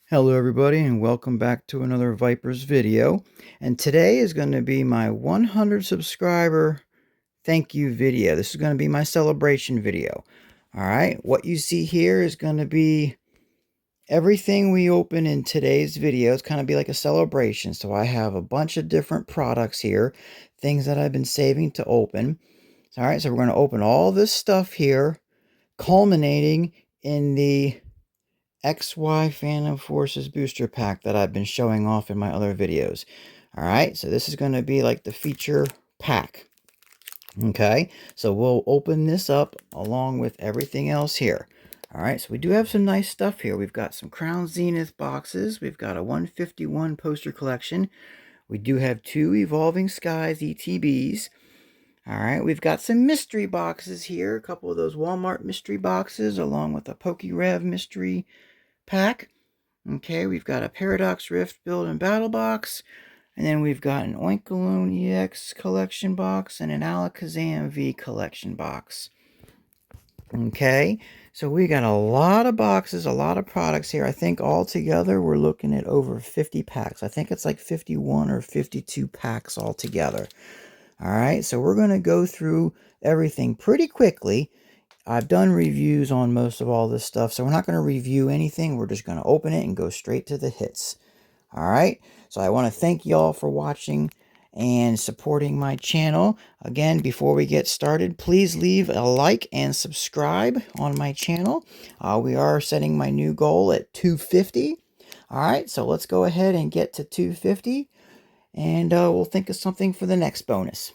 Hello everybody and welcome back to another Vipers video. And today is going to be my 100 subscriber thank you video. This is going to be my celebration video. Alright, what you see here is going to be everything we open in today's video. It's kind of be like a celebration. So I have a bunch of different products here, things that I've been saving to open. Alright, so we're going to open all this stuff here, culminating in the XY Phantom Forces booster pack that I've been showing off in my other videos. Alright, so this is going to be like the feature pack. Okay, so we'll open this up along with everything else here. Alright, so we do have some nice stuff here. We've got some Crown Zenith boxes. We've got a 151 poster collection. We do have 2 Evolving Skies ETBs. Alright, we've got some mystery boxes here. A couple of those Walmart mystery boxes along with a PokeRev mystery pack. Okay, we've got a Paradox Rift build and battle box. And then we've got an Oinkologne EX collection box and an Alakazam V collection box. Okay, so we got a lot of boxes, a lot of products here. I think altogether we're looking at over 50 packs. I think it's like 51 or 52 packs altogether. All right, so we're going to go through everything pretty quickly. I've done reviews on most of all this stuff, so we're not going to review anything. We're just going to open it and go straight to the hits. All right, so I want to thank you all for watching and supporting my channel. Again, before we get started, please leave a like and subscribe on my channel. We are setting my new goal at 250. All right, so let's go ahead and get to 250, and we'll think of something for the next bonus.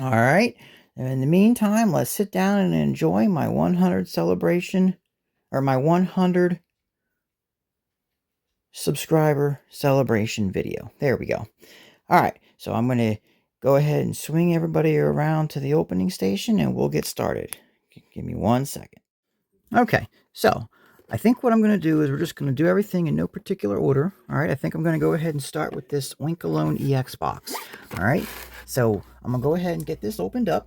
All right. In the meantime, let's sit down and enjoy my 100 celebration, or my 100 subscriber celebration video. There we go. All right, so I'm going to go ahead and swing everybody around to the opening station and we'll get started. Give me 1 second. Okay, so I think what I'm going to do is we're just going to do everything in no particular order. All right, I think I'm going to go ahead and start with this Oinkologne EX box. All right, so I'm going to go ahead and get this opened up.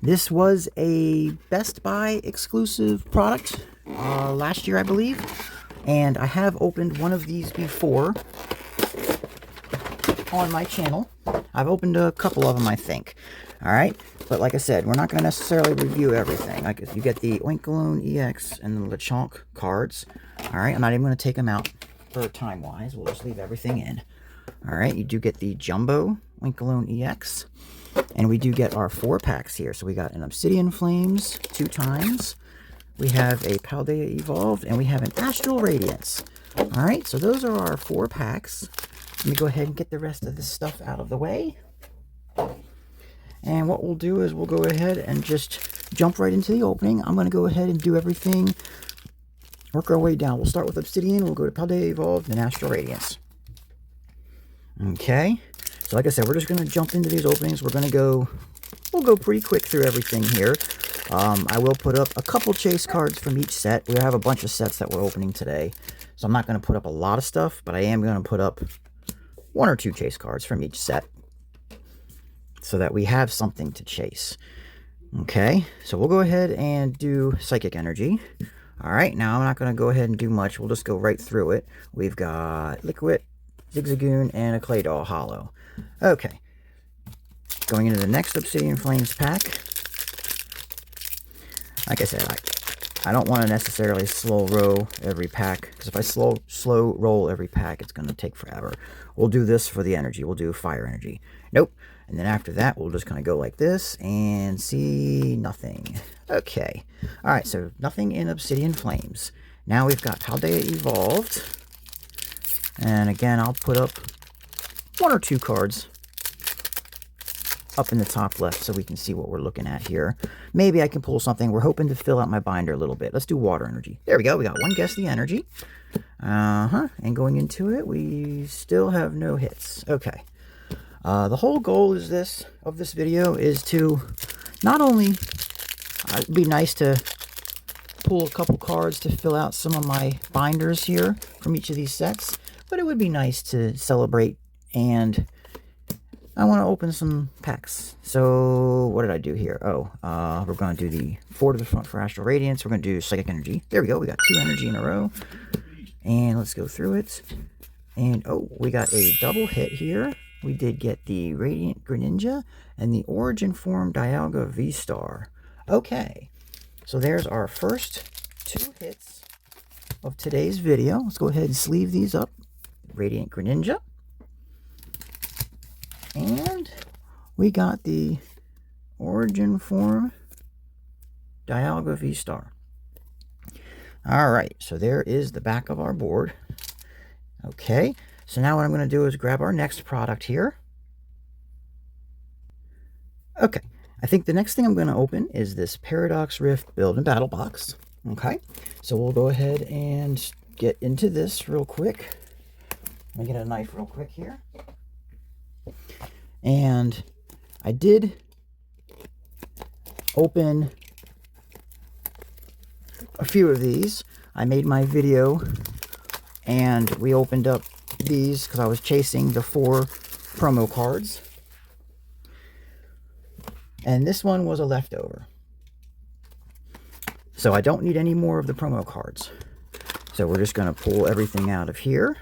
This was a Best Buy exclusive product last year, I believe, and I have opened one of these before on my channel. I've opened a couple of them, I think. All right, but like I said, we're not going to necessarily review everything. Like, you get the Oinkologne EX and the Lechonk cards. All right, I'm not even going to take them out for time-wise. We'll just leave everything in. All right, you do get the Jumbo Oinkologne EX. And we do get our 4 packs here. So we got an Obsidian Flames 2 times. We have a Paldea Evolved. And we have an Astral Radiance. Alright, so those are our 4 packs. Let me go ahead and get the rest of this stuff out of the way. And what we'll do is we'll go ahead and just jump right into the opening. I'm going to go ahead and do everything. Work our way down. We'll start with Obsidian. We'll go to Paldea Evolved and Astral Radiance. Okay. So like I said, we're just going to jump into these openings. We'll go pretty quick through everything here. I will put up a couple chase cards from each set. We have a bunch of sets that we're opening today. So I'm not going to put up a lot of stuff, but I am going to put up 1 or 2 chase cards from each set so that we have something to chase. Okay, so we'll go ahead and do Psychic Energy. All right, now I'm not going to go ahead and do much. We'll just go right through it. We've got Liquid, Zigzagoon, and a Claydol Hollow. Okay, going into the next Obsidian Flames pack. Like I said, I don't want to necessarily slow roll every pack, because if I slow roll every pack, it's going to take forever. We'll do this for the energy. We'll do Fire Energy. Nope. And then after that, we'll just kind of go like this and see nothing. Okay. All right, so nothing in Obsidian Flames. Now we've got Paldea Evolved. And again, I'll put up 1 or 2 cards up in the top left so we can see what we're looking at here. Maybe I can pull something. We're hoping to fill out my binder a little bit. Let's do Water Energy. There we go. We got 1 Guess the Energy. And going into it, we still have no hits. Okay. The whole goal of this video is to not only it'd be nice to pull a couple cards to fill out some of my binders here from each of these sets, but it would be nice to celebrate and I want to open some packs. So what did I do here? Oh, we're going to do the 4 to the front for Astral Radiance. We're going to do Psychic Energy. There we go. We got 2 energy in a row. And let's go through it. And oh, we got a double hit here. We did get the Radiant Greninja and the Origin Form Dialga V-Star. Okay, so there's our first 2 hits of today's video. Let's go ahead and sleeve these up. Radiant Greninja. And we got the Origin Form Dialga V-Star. Alright, so there is the back of our board. Okay, so now what I'm going to do is grab our next product here. Okay, I think the next thing I'm going to open is this Paradox Rift Build and Battle Box. Okay, so we'll go ahead and get into this real quick. Let me get a knife real quick here. And I did open a few of these. I made my video and we opened up these because I was chasing the 4 promo cards. And this one was a leftover. So I don't need any more of the promo cards. So we're just going to pull everything out of here.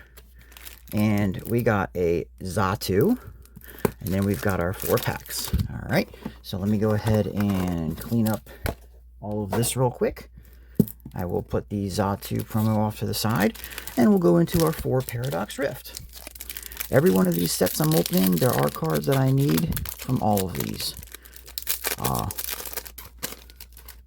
And we got a Xatu. And then we've got our 4 packs. All right. So let me go ahead and clean up all of this real quick. I will put the Xatu promo off to the side. And we'll go into our 4 Paradox Rift. Every one of these sets I'm opening, there are cards that I need from all of these.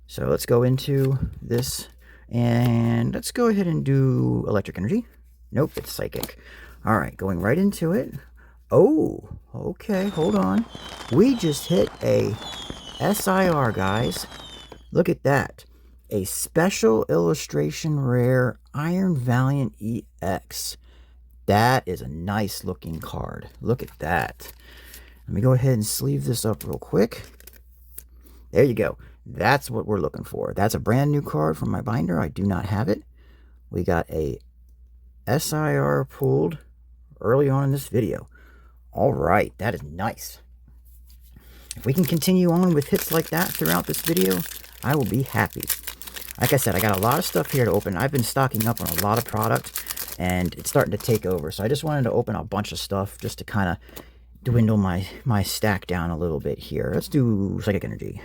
So let's go into this. And let's go ahead and do Electric Energy. Nope, it's Psychic. All right, going right into it. Oh, okay, hold on. We just hit a SIR, guys. Look at that. A Special Illustration Rare Iron Valiant EX. That is a nice looking card. Look at that. Let me go ahead and sleeve this up real quick. There you go. That's what we're looking for. That's a brand new card from my binder. I do not have it. We got a SIR pulled early on in this video. All right, that is nice. If we can continue on with hits like that throughout this video, I will be happy. Like I said, I got a lot of stuff here to open. I've been stocking up on a lot of product, and it's starting to take over. So I just wanted to open a bunch of stuff just to kind of dwindle my stack down a little bit here. Let's do Psychic Energy.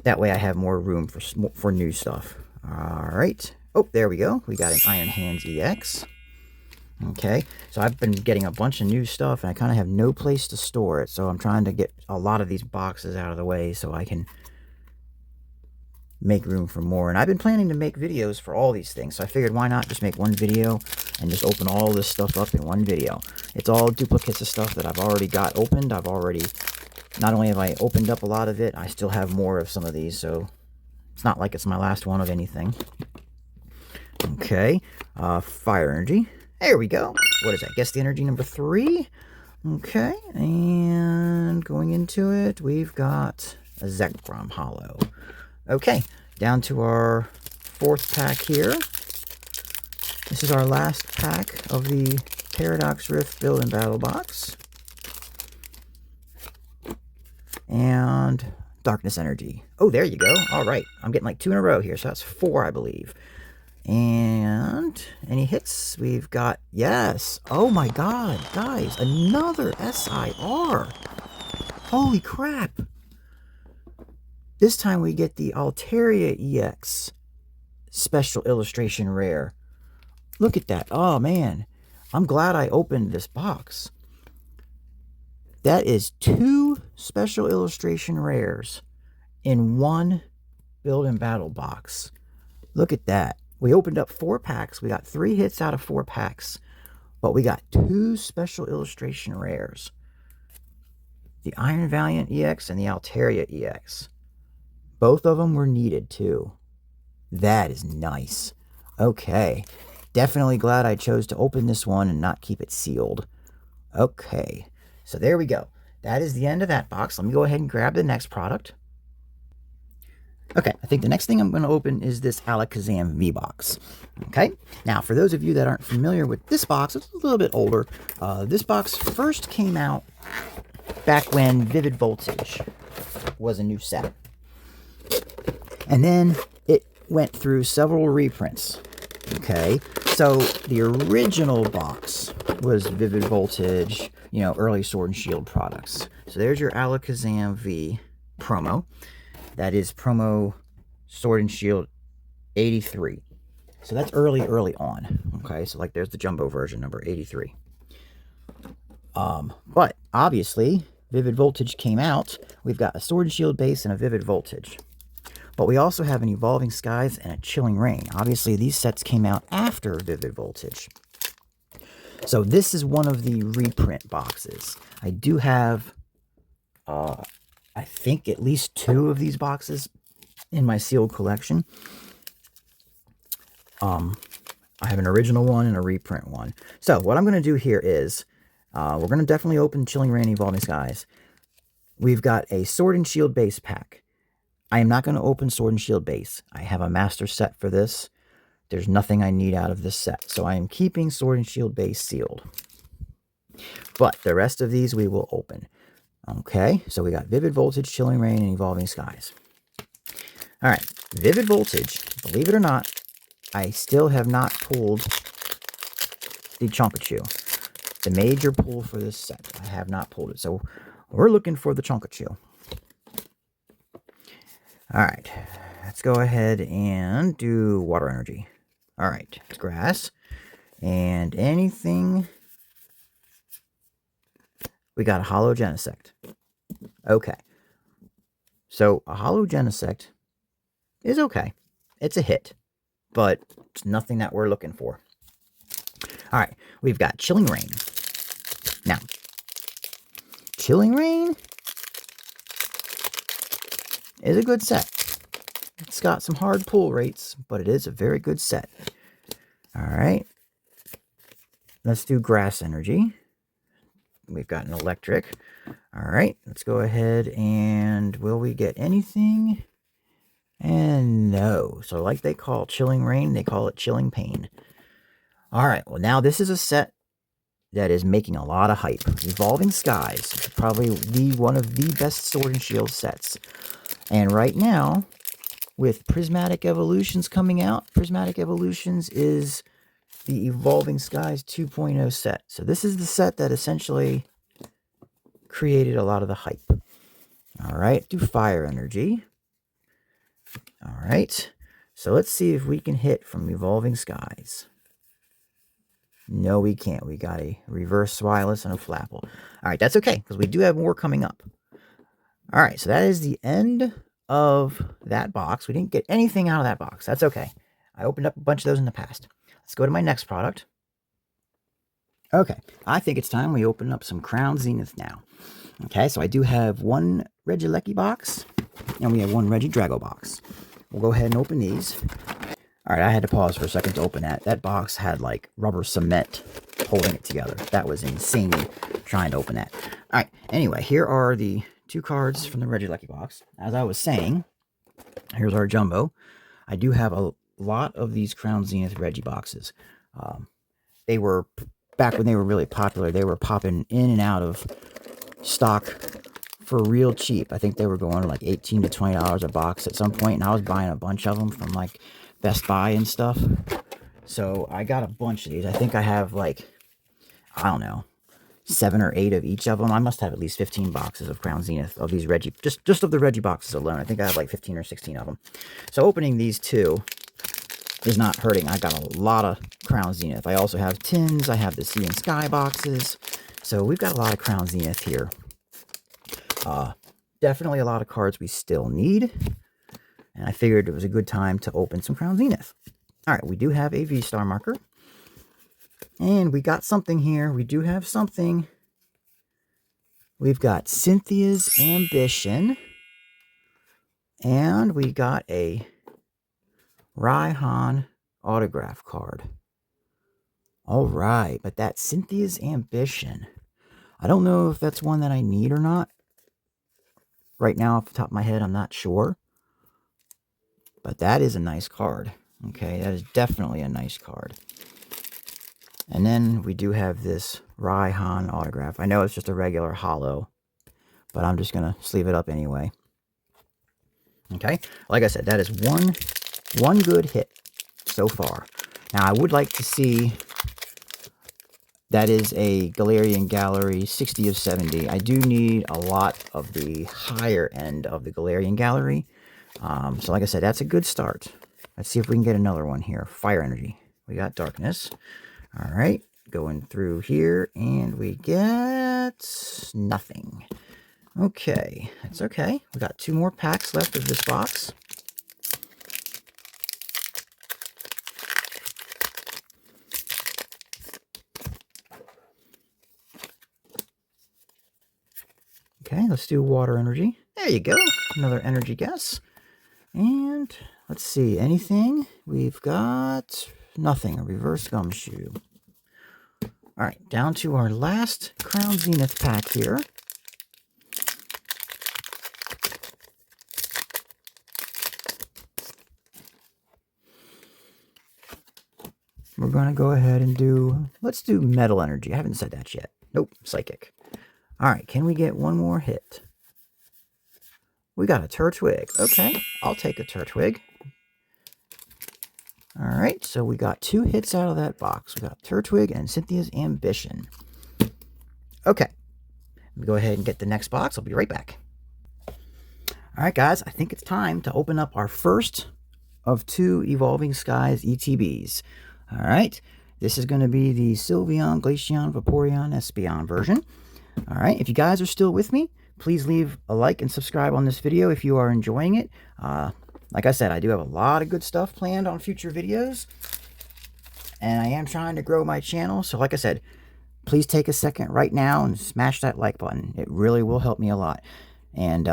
That way I have more room for new stuff. All right. Oh, there we go. We got an Iron Hands EX. Okay, so I've been getting a bunch of new stuff, and I kind of have no place to store it. So I'm trying to get a lot of these boxes out of the way so I can make room for more. And I've been planning to make videos for all these things, so I figured why not just make one video and just open all this stuff up in one video. It's all duplicates of stuff that I've already got opened. Not only have I opened up a lot of it, I still have more of some of these, so it's not like it's my last one of anything. Okay, Fire Energy. There we go. What is that? Guess the energy number 3. Okay, and going into it, we've got a Zekrom Hollow. Okay, down to our 4th pack here. This is our last pack of the Paradox Rift Build and Battle Box. And Darkness Energy. Oh, there you go. All right, I'm getting like 2 in a row here, so that's 4, I believe. And any hits? We've got, yes. Oh my god, guys, another SIR. Holy crap. This time we get the Altaria EX Special Illustration Rare. Look at that. Oh man, I'm glad I opened this box. That is 2 Special Illustration Rares in one Build and Battle box. Look at that. We opened up 4 packs. We got 3 hits out of 4 packs. But we got 2 Special Illustration Rares. The Iron Valiant EX and the Altaria EX. Both of them were needed too. That is nice. Okay. Definitely glad I chose to open this one and not keep it sealed. Okay. So there we go. That is the end of that box. Let me go ahead and grab the next product. Okay, I think the next thing I'm going to open is this Alakazam V-Box. Okay, now for those of you that aren't familiar with this box, it's a little bit older. This box first came out back when Vivid Voltage was a new set. And then it went through several reprints. Okay, so the original box was Vivid Voltage, you know, early Sword and Shield products. So there's your Alakazam V promo. That is promo Sword and Shield 83. So that's early on. Okay, so like there's the jumbo version, number 83. But obviously, Vivid Voltage came out. We've got a Sword and Shield base and a Vivid Voltage. But we also have an Evolving Skies and a Chilling Reign. Obviously, these sets came out after Vivid Voltage. So this is one of the reprint boxes. I do have, I think, at least 2 of these boxes in my sealed collection. I have an original one and a reprint one. So what I'm going to do here is, we're going to definitely open Chilling Reign Evolving Skies. We've got a Sword and Shield base pack. I am not going to open Sword and Shield base. I have a master set for this. There's nothing I need out of this set. So I am keeping Sword and Shield base sealed. But the rest of these we will open. Okay, so we got Vivid Voltage, Chilling Reign, and Evolving Skies. Alright, Vivid Voltage, believe it or not, I still have not pulled the Chonkachu. The major pull for this set. I have not pulled it. So we're looking for the Chonkachu. Alright, let's go ahead and do Water Energy. Alright, Grass. And anything... We got a Hollow Genesect. Okay. So, a Hollow Genesect is okay. It's a hit. But it's nothing that we're looking for. Alright, we've got Chilling Reign. Now, Chilling Reign is a good set. It's got some hard pull rates, but it is a very good set. Alright. Let's do Grass Energy. We've got an Electric. Alright, let's go ahead and will we get anything? And no. So like they call Chilling Reign, they call it Chilling Pain. Alright, well now this is a set that is making a lot of hype. Evolving Skies, probably one of the best Sword and Shield sets. And right now, with Prismatic Evolutions coming out, Prismatic Evolutions is the Evolving Skies 2.0 set. So this is the set that essentially created a lot of the hype. Alright, do Fire Energy. Alright, so let's see if we can hit from Evolving Skies. No, we can't. We got a Reverse Swilus and a Flapple. Alright, that's okay, because we do have more coming up. Alright, so that is the end of that box. We didn't get anything out of that box. That's okay. I opened up a bunch of those in the past. Let's go to my next product. Okay, I think it's time we open up some Crown Zenith now. Okay, so I do have one Regieleki box, and we have one Regidrago box. We'll go ahead and open these. All right, I had to pause for a second to open that. That box had like rubber cement holding it together. That was insane trying to open that. All right, anyway, here are the 2 cards from the Regieleki box. As I was saying, here's our jumbo. I do have a lot of these Crown Zenith Regi boxes. They were, back when they were really popular, they were popping in and out of stock for real cheap. I think they were going to like $18 to $20 a box at some point, and I was buying a bunch of them from like Best Buy and stuff. So I got a bunch of these. I think I have like, I don't know, 7 or 8 of each of them. I must have at least 15 boxes of Crown Zenith of these Regi, just of the Regi boxes alone. I think I have like 15 or 16 of them. So opening these 2 is not hurting. I got a lot of Crown Zenith. I also have tins. I have the Sea and Sky boxes. So we've got a lot of Crown Zenith here. Definitely a lot of cards we still need. And I figured it was a good time to open some Crown Zenith. Alright, we do have a V-Star marker. And we got something here. We do have something. We've got Cynthia's Ambition. And we got a Raihan autograph card. Alright, but that Cynthia's Ambition. I don't know if that's one that I need or not. Right now, off the top of my head, I'm not sure. But that is a nice card. Okay, that is definitely a nice card. And then we do have this Raihan autograph. I know it's just a regular hollow, but I'm just going to sleeve it up anyway. Okay, like I said, that is one good hit so far. Now, I would like to see... That is a Galarian Gallery 60 of 70. I do need a lot of the higher end of the Galarian Gallery. So like I said, that's a good start. Let's see if we can get another one here. Fire Energy. We got Darkness. All right. Going through here, and we get nothing. Okay. That's okay. We got 2 more packs left of this box. Okay, let's do Water Energy. There you go. Another energy guess. And let's see, anything? We've got nothing. A reverse Gumshoe. All right, down to our last Crown Zenith pack here. We're going to go ahead and let's do Metal Energy. I haven't said that yet. Nope, Psychic. All right, can we get one more hit? We got a Turtwig. Okay, I'll take a Turtwig. All right, so we got 2 hits out of that box. We got Turtwig and Cynthia's Ambition. Okay, let me go ahead and get the next box. I'll be right back. All right, guys, I think it's time to open up our first of 2 Evolving Skies ETBs. All right, this is going to be the Sylveon, Glaceon, Vaporeon, Espeon version. All right, if you guys are still with me, please leave a like and subscribe on this video if you are enjoying it. Like I said, I do have a lot of good stuff planned on future videos, and I am trying to grow my channel. So like I said, please take a second right now and smash that like button. It really will help me a lot. And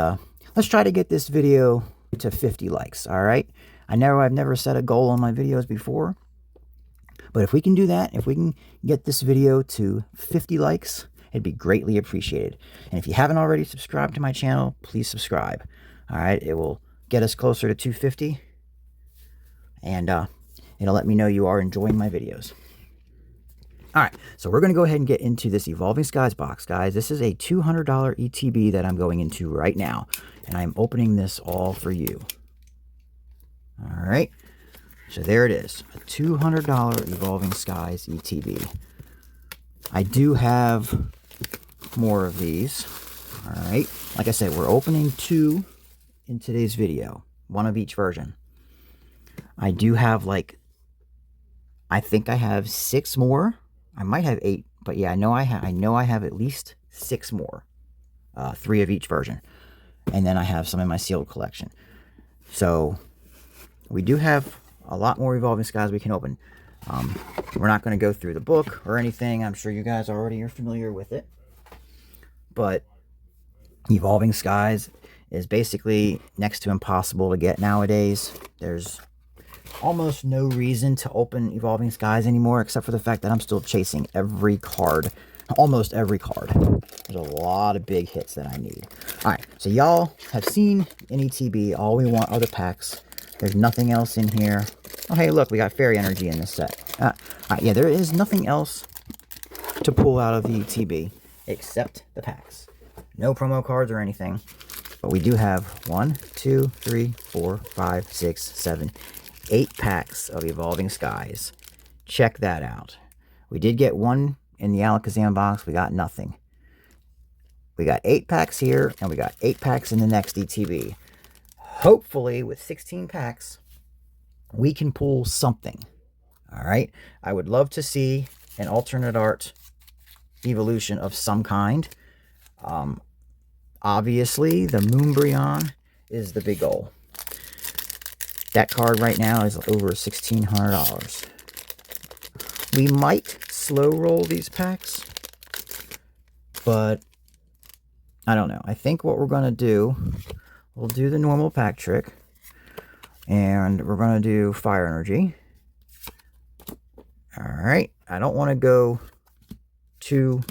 let's try to get this video to 50 likes, all right? I've never set a goal on my videos before, but if we can do that, if we can get this video to 50 likes, it'd be greatly appreciated. And if you haven't already subscribed to my channel, please subscribe. All right, it will get us closer to 250, and it'll let me know you are enjoying my videos. All right, so we're going to go ahead and get into this Evolving Skies box, guys. This is a $200 ETB that I'm going into right now, and I'm opening this all for you. All right, so there it is, a $200 Evolving Skies ETB. I do have more of these. All right, like I said, we're opening 2 in today's video, 1 of each version. I do have I think I have 6 more. I might have 8, but yeah, I know I have at least 6 more, 3 of each version, and then I have some in my sealed collection. So we do have a lot more Evolving Skies we can open. We're not going to go through the book or anything. I'm sure you guys already are familiar with it. But Evolving Skies is basically next to impossible to get nowadays. There's almost no reason to open Evolving Skies anymore, except for the fact that I'm still chasing every card. Almost every card. There's a lot of big hits that I need. Alright, so y'all have seen an ETB. All we want are the packs. There's nothing else in here. Oh, hey, look, we got Fairy Energy in this set. Yeah, there is nothing else to pull out of the ETB except the packs. No promo cards or anything. But we do have 1, 2, 3, 4, 5, 6, 7, 8 packs of Evolving Skies. Check that out. We did get 1 in the Alakazam box. We got nothing. We got 8 packs here, and we got 8 packs in the next ETB. Hopefully, with 16 packs, we can pull something. All right? I would love to see an alternate art evolution of some kind. Obviously, the Moonbreon is the big goal. That card right now is over $1,600. We might slow roll these packs, but I don't know. I think what we're going to do, we'll do the normal pack trick, and we're going to do Fire Energy. All right. I don't want to go too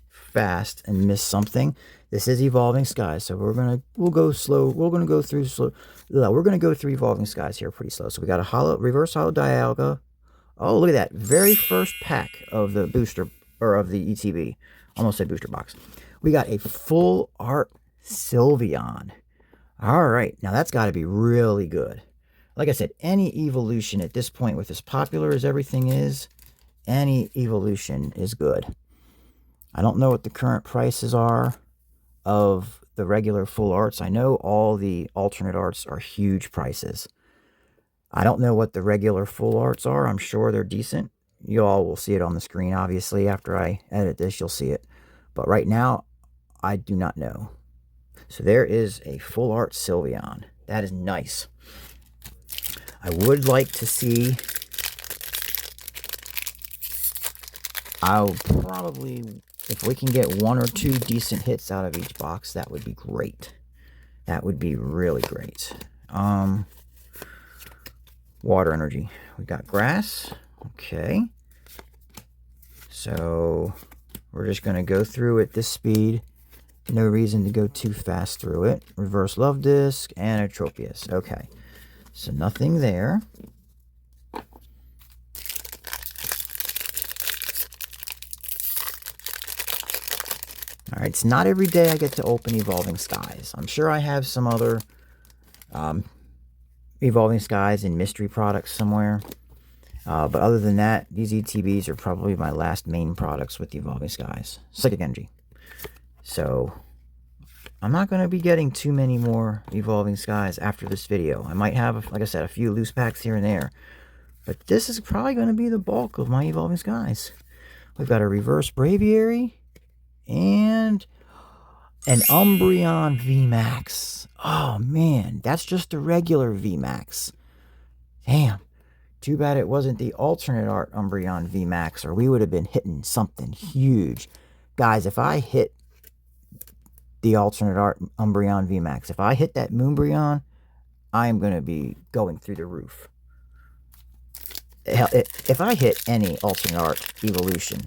fast and miss something. This is Evolving Skies, so we'll go slow. We're going to go through slow. We're going to go through Evolving Skies here pretty slow. So we got a reverse holo Dialga. Oh, look at that. Very first pack of the booster, or of the ETB. Almost said booster box. We got a full art Sylveon. All right, now that's got to be really good. Like I said, any evolution at this point, with as popular as everything is, any evolution is good. I don't know what the current prices are of the regular full arts. I know all the alternate arts are huge prices. I don't know what the regular full arts are. I'm sure they're decent. You all will see it on the screen, obviously. After I edit this, you'll see it. But right now, I do not know. So there is a full art Sylveon. That is nice. I would like to see... I'll probably... If we can get 1 or 2 decent hits out of each box, that would be great. That would be really great. Water energy. We got grass. Okay. So we're just going to go through at this speed. No reason to go too fast through it. Reverse Love Disc and a Tropius. Okay. So nothing there. Alright, it's not every day I get to open Evolving Skies. I'm sure I have some other Evolving Skies and mystery products somewhere. But other than that, these ETBs are probably my last main products with the Evolving Skies. Psychic Energy. So, I'm not going to be getting too many more Evolving Skies after this video. I might have, like I said, a few loose packs here and there. But this is probably going to be the bulk of my Evolving Skies. We've got a Reverse Braviary. And an Umbreon VMAX. Oh, man. That's just a regular VMAX. Damn. Too bad it wasn't the alternate art Umbreon VMAX, or we would have been hitting something huge. Guys, if I hit the alternate art Umbreon VMAX, if I hit that Moonbreon, I am going to be going through the roof. Hell, if I hit any alternate art evolution,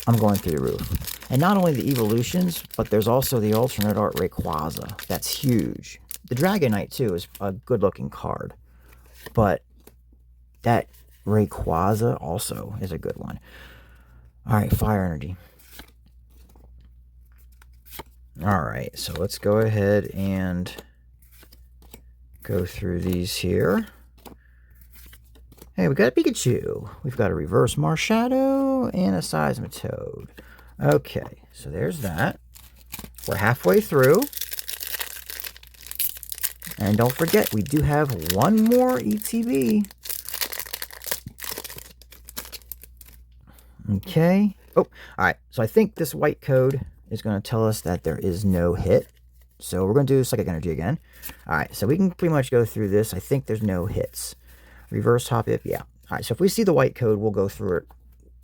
I'm going through the roof. And not only the evolutions, but there's also the alternate art Rayquaza. That's huge. The Dragonite, too, is a good-looking card. But that Rayquaza also is a good one. Alright, Fire Energy. Alright, so let's go ahead and go through these here. Hey, we got a Pikachu. We've got a Reverse Marshadow and a Seismitoad. Okay, so there's that. We're halfway through. And don't forget, we do have one more ETB. Okay. Oh, alright. So I think this white code is going to tell us that there is no hit. So we're going to do Psychic Energy again. Alright, so we can pretty much go through this. I think there's no hits. Reverse Hoppip, yeah. Alright, so if we see the white code, we'll go through it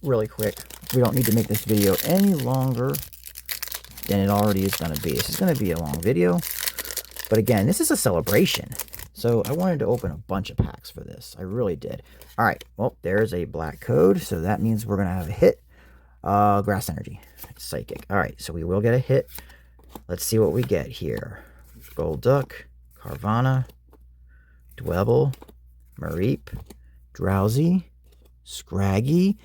really quick. We don't need to make this video any longer than it already is going to be. This is going to be a long video. But again, this is a celebration. So I wanted to open a bunch of packs for this. I really did. Alright, well, there's a black code. So that means we're going to have a hit. Grass Energy. Psychic. Alright, so we will get a hit. Let's see what we get here. Golduck, Carvanha, Dwebble, Mareep, Drowsy, Scraggy,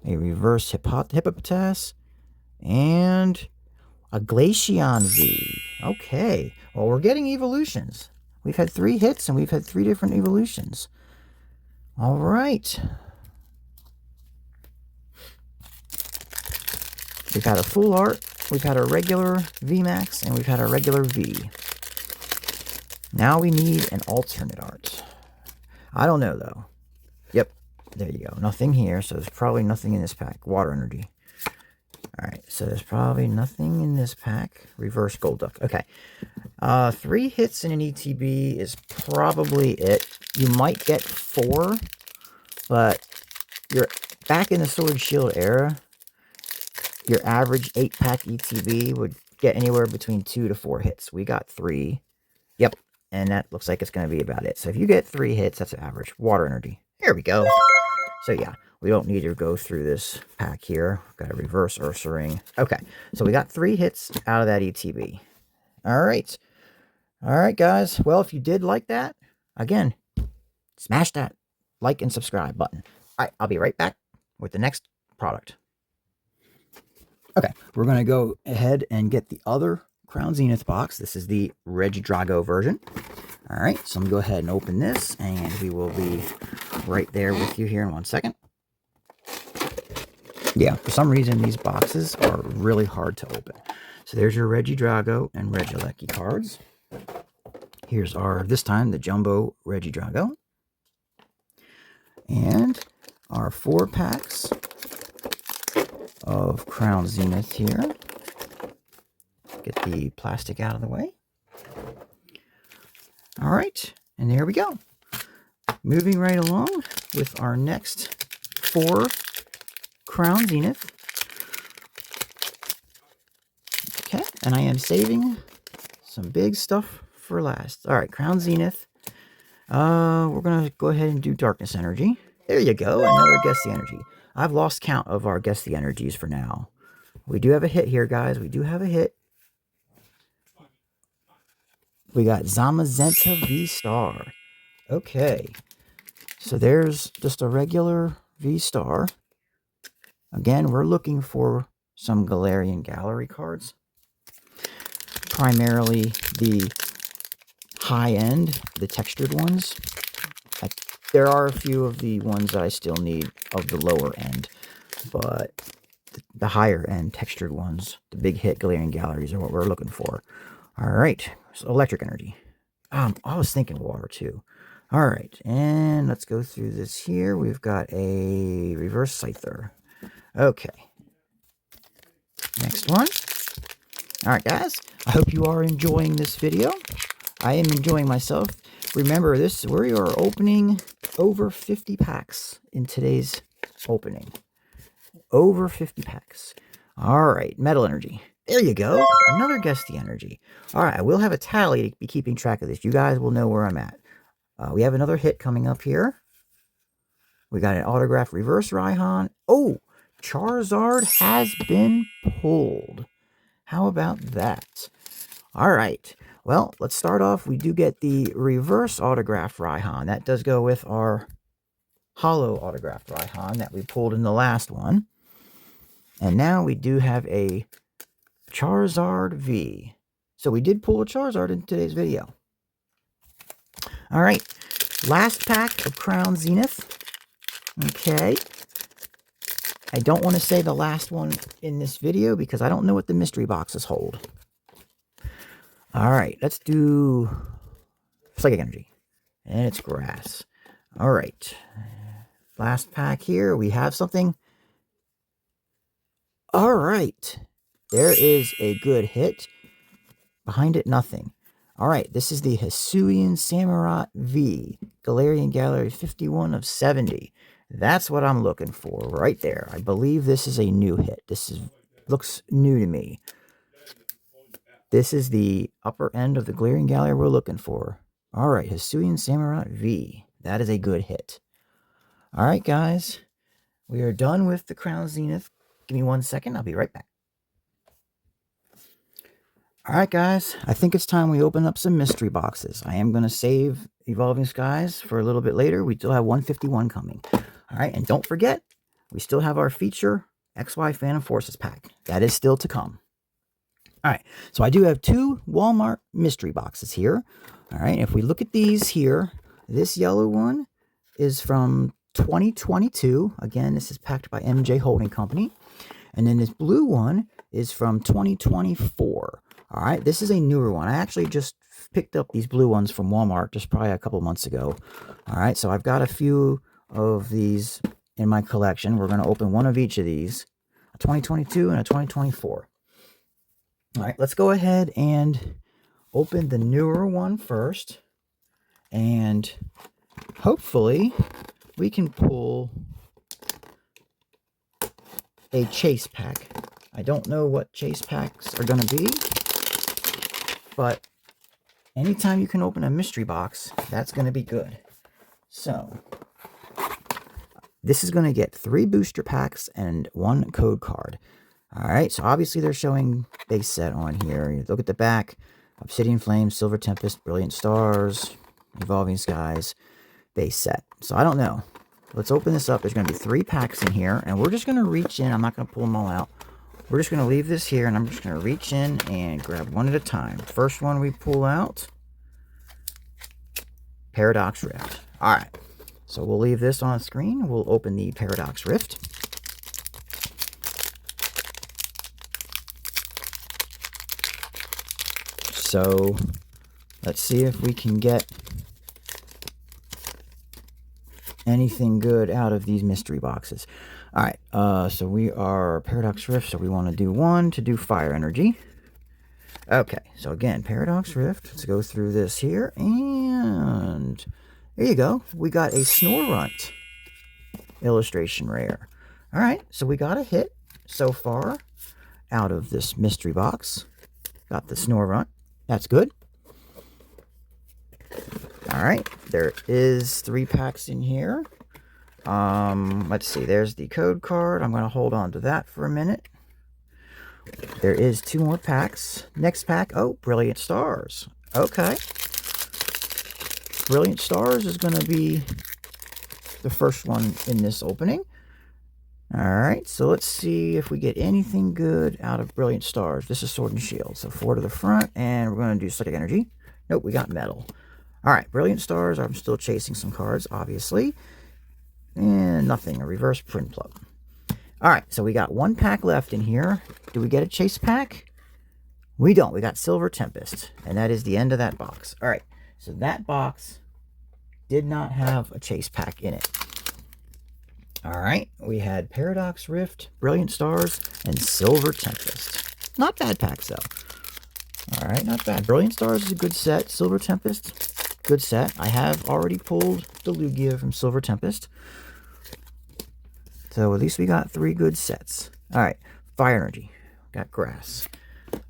a Reverse Hippopotas, and a Glaceon V. Okay. Well, we're getting evolutions. We've had 3 hits, and we've had 3 different evolutions. All right. We've had a full art, we've had a regular VMAX, and we've had a regular V. Now we need an alternate art. I don't know, though. Yep, there you go. Nothing here, so there's probably nothing in this pack. Water Energy. Alright, so there's probably nothing in this pack. Reverse Golduck. Okay. 3 hits in an ETB is probably it. You might get 4, but you're back in the Sword Shield era. Your average 8-pack ETB would get anywhere between 2 to 4 hits. We got 3. Yep. And that looks like it's going to be about it. So if you get 3 hits, that's average. Water Energy. Here we go. So yeah, we don't need to go through this pack here. Got a Reverse Ursaring. Okay. So we got 3 hits out of that ETB. All right. All right, guys. Well, if you did like that, again, smash that like and subscribe button. All right. I'll be right back with the next product. Okay, we're going to go ahead and get the other Crown Zenith box. This is the Regidrago version. All right, so I'm going to go ahead and open this, and we will be right there with you here in 1 second. Yeah, for some reason, these boxes are really hard to open. So there's your Regidrago and Regieleki cards. Here's our, this time, the Jumbo Regidrago. And our 4 packs of Crown Zenith here. Get the plastic out of the way. All right, and there we go. Moving right along with our next 4 Crown Zenith. Okay, and I am saving some big stuff for last. All right, Crown Zenith. We're going to go ahead and do Darkness Energy. There you go, another Guess the Energy. I've lost count of our Guess the Energies for now. We do have a hit here, guys. We do have a hit. We got Zamazenta V-Star. Okay. So there's just a regular V-Star. Again, we're looking for some Galarian Gallery cards. Primarily the high-end, the textured ones. There are a few of the ones that I still need of the lower end. But the higher-end textured ones, the big hit Galarian Galleries are what we're looking for. All right. So Electric Energy. I was thinking water, too. All right, and let's go through this here. We've got a Reverse Scyther. Okay. Next one. All right, guys. I hope you are enjoying this video. I am enjoying myself. Remember, we are opening over 50 packs in today's opening. Over 50 packs. All right, Metal Energy. There you go. Another Guess the Energy. All right, I will have a tally to be keeping track of this. You guys will know where I'm at. We have another hit coming up here. We got an autographed Reverse Raihan. Oh, Charizard has been pulled. How about that? All right. Well, let's start off. We do get the Reverse autographed Raihan. That does go with our Holo autographed Raihan that we pulled in the last one. And now we do have a Charizard V. So we did pull a Charizard in today's video. All right, last pack of Crown Zenith. Okay. I don't want to say the last one in this video because I don't know what the mystery boxes hold. All right, let's do Psychic Energy. And it's Grass. All right. Last pack here. We have something. All right. There is a good hit. Behind it, nothing. All right, this is the Hisuian Samurott V, Galarian Gallery 51 of 70. That's what I'm looking for right there. I believe this is a new hit. Looks new to me. This is the upper end of the Galarian Gallery we're looking for. All right, Hisuian Samurott V. That is a good hit. All right, guys. We are done with the Crown Zenith. Give me 1 second. I'll be right back. All right, guys, I think it's time we open up some mystery boxes. I am going to save Evolving Skies for a little bit later. We still have 151 coming. All right, and don't forget, we still have our feature XY Phantom Forces pack. That is still to come. All right, so I do have 2 Walmart mystery boxes here. All right, if we look at these here, this yellow one is from 2022. Again, this is packed by MJ Holding Company. And then this blue one is from 2024. All right, this is a newer one. I actually just picked up these blue ones from Walmart just probably a couple months ago. All right, so I've got a few of these in my collection. We're going to open one of each of these, a 2022 and a 2024. All right, let's go ahead and open the newer one first. And hopefully we can pull a chase pack. I don't know what chase packs are going to be, but anytime you can open a mystery box, that's going to be good. So, this is going to get 3 booster packs and 1 code card. All right, so obviously they're showing base set on here. You look at the back, Obsidian Flame, Silver Tempest, Brilliant Stars, Evolving Skies, base set. So I don't know. Let's open this up. There's going to be 3 packs in here, and we're just going to reach in. I'm not going to pull them all out. we're just going to leave this here, and I'm just going to reach in and grab one at a time. First one we pull out, Paradox Rift. All right, so we'll leave this on screen. We'll open the Paradox Rift. So let's see if we can get anything good out of these mystery boxes. All right, so we are Paradox Rift, so we want to do one to do fire energy. Okay, so again, Paradox Rift. Let's go through this here, and there you go. We got a Snorunt illustration rare. All right, so we got a hit so far out of this mystery box. Got the Snorunt. That's good. All right, there is 3 packs in here. Let's see, there's the code card. I'm going to hold on to that for a minute. There is 2 more packs. Next pack, oh, Brilliant Stars. Okay. Brilliant Stars is going to be the first one in this opening. All right, so let's see if we get anything good out of Brilliant Stars. This is Sword and Shield, so 4 to the front, and we're going to do Psychic Energy. Nope, we got Metal. All right, Brilliant Stars. I'm still chasing some cards, obviously. And nothing, a reverse print plug. All right, so we got 1 pack left in here. Do we get a chase pack? We don't. We got Silver Tempest, and that is the end of that box. All right, so that box did not have a chase pack in it. All right, we had Paradox Rift, Brilliant Stars, and Silver Tempest. Not bad packs, though. All right, not bad. Brilliant Stars is a good set. Silver Tempest, good set. I have already pulled the Lugia from Silver Tempest. So at least we got 3 good sets. All right, Fire Energy. Got Grass.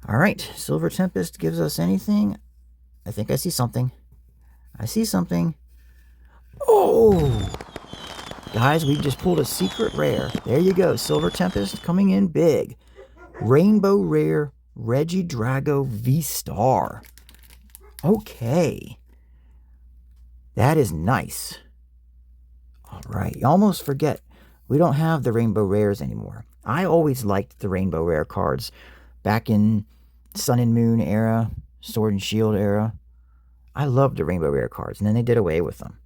All right, Silver Tempest gives us anything. I think I see something. I see something. Oh! Guys, we just pulled a secret rare. There you go. Silver Tempest coming in big. Rainbow Rare Regidrago V-Star. Okay. That is nice. All right. You almost forget we don't have the Rainbow Rares anymore. I always liked the Rainbow Rare cards back in Sun and Moon era, Sword and Shield era. I loved the Rainbow Rare cards, and then they did away with them.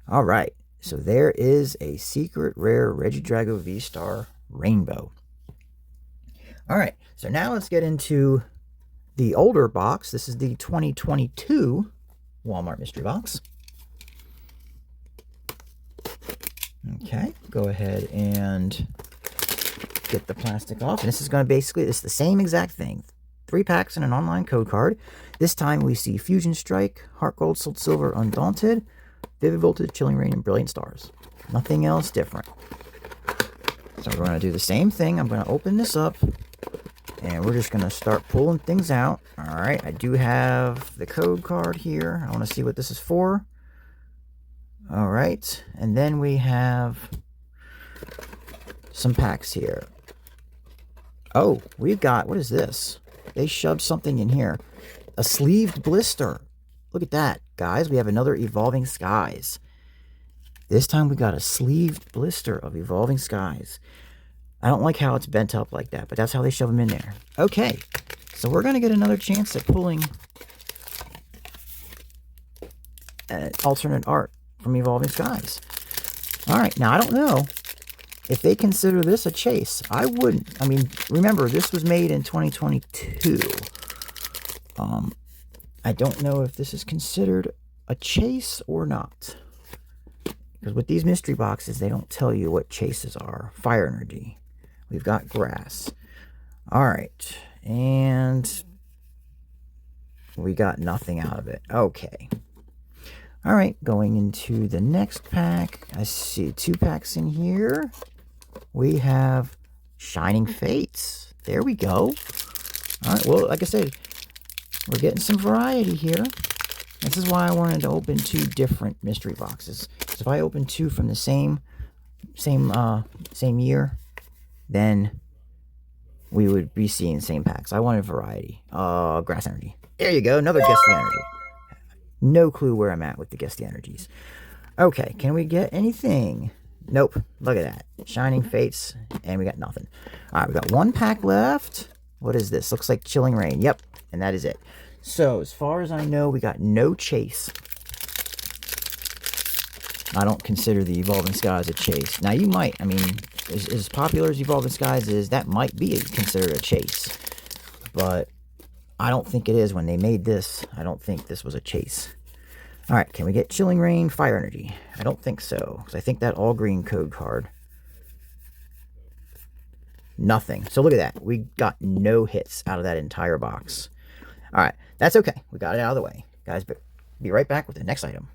All right. So there is a secret rare Regidrago V-Star Rainbow. All right, so now let's get into the older box. This is the 2022 Walmart Mystery Box. Okay, go ahead and get the plastic off. And this is going to basically, it's the same exact thing. 3 packs and an online code card. This time we see Fusion Strike, Heart Gold, Soul Silver, Undaunted, Vivid Voltage, Chilling Reign, and Brilliant Stars. Nothing else different. So we're going to do the same thing. I'm going to open this up, and we're just going to start pulling things out. All right, I do have the code card here. I want to see what this is for. All right, and then we have some packs here. Oh, we've got, what is this? They shoved something in here. A sleeved blister. Look at that, guys. We have another Evolving Skies. This time we got a sleeved blister of Evolving Skies. I don't like how it's bent up like that, but that's how they shove them in there. Okay, so we're going to get another chance at pulling alternate art from Evolving Skies. All right, now I don't know if they consider this a chase. I wouldn't. I mean, remember, this was made in 2022. I don't know if this is considered a chase or not. Because with these mystery boxes, they don't tell you what chases are. Fire Energy. We've got Grass. All right. And we got nothing out of it. Okay. All right. Going into the next pack. I see 2 packs in here. We have Shining Fates. There we go. All right. Well, like I said, we're getting some variety here. This is why I wanted to open 2 different mystery boxes. Because if I open 2 from the same year, then we would be seeing the same packs. I wanted variety. Grass Energy. There you go. Another Gusty Energy. No clue where I'm at with the Gusty Energies. Okay, can we get anything? Nope. Look at that. Shining Fates, and we got nothing. All right, we got one pack left. What is this? Looks like Chilling Reign. Yep, and that is it. So, as far as I know, we got no chase. I don't consider the Evolving Skies a chase. Now, you might. I mean, as popular as Evolving Skies is, that might be considered a chase. But I don't think it is. When they made this, I don't think this was a chase. All right, can we get Chilling Reign, Fire Energy? I don't think so, because I think that all green code card. Nothing. So look at that. We got no hits out of that entire box. All right, that's okay. We got it out of the way. Guys, be right back with the next item.